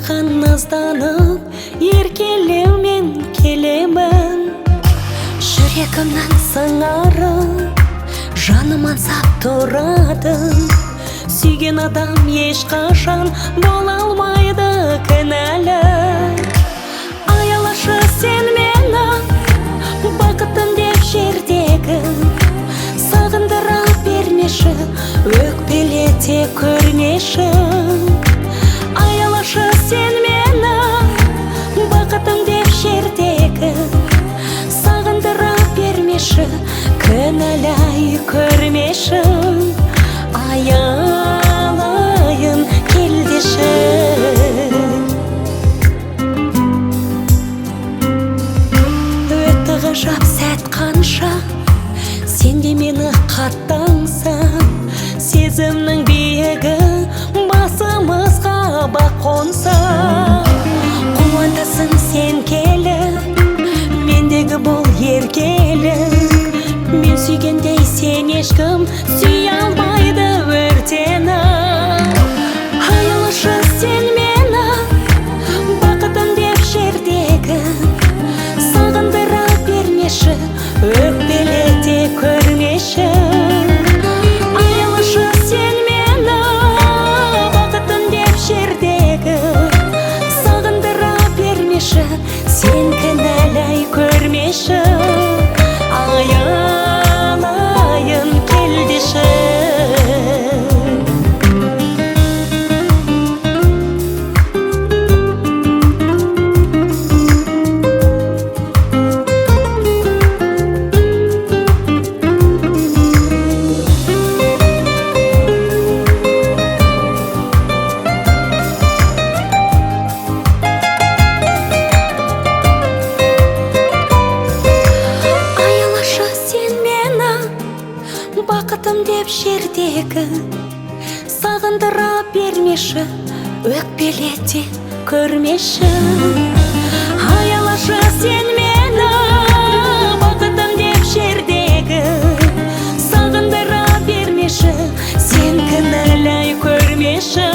саған назданып, еркелеумен келемін. Жүрегімнен сыңарып, жаным аңсап тұрады. Сүйген адам ешқашан бола алмайды кінәлі. Аялашы сен мені, бақытым деп жердегі. Сағындыра бермеші, өкпелете көрмеші. Аялашы сен мені, бақытым деп жердегі. Сағындыра бермеші, кінәлай көрмеші. Аялайын келдеші. Өтті ғажап сәт қанша, сен де мені қатты аңсап. Сезімнің биігі басымызға бақ қонса. Қуантасың сен келіп, мендегі бұл еркелік. Мен сүйгендей сен ешкім сүйе алмайды өртеніп. Аялашы сен мені, бақытым деп жердегі. Сағындыра бермеші, өкпелете көрмеші. Аялашы сен мені, бақытым деп жердегі. Сағындыра бермеші, сен кінәлай көрмеші. Аялайын келдеші. Бақытым деп жердегі. Сағындыра бермеші, өкпелете көрмеші. Аялашы сен мені, бақытым деп жердегі. Сағындыра бермеші, сен кінәлай көрмеші.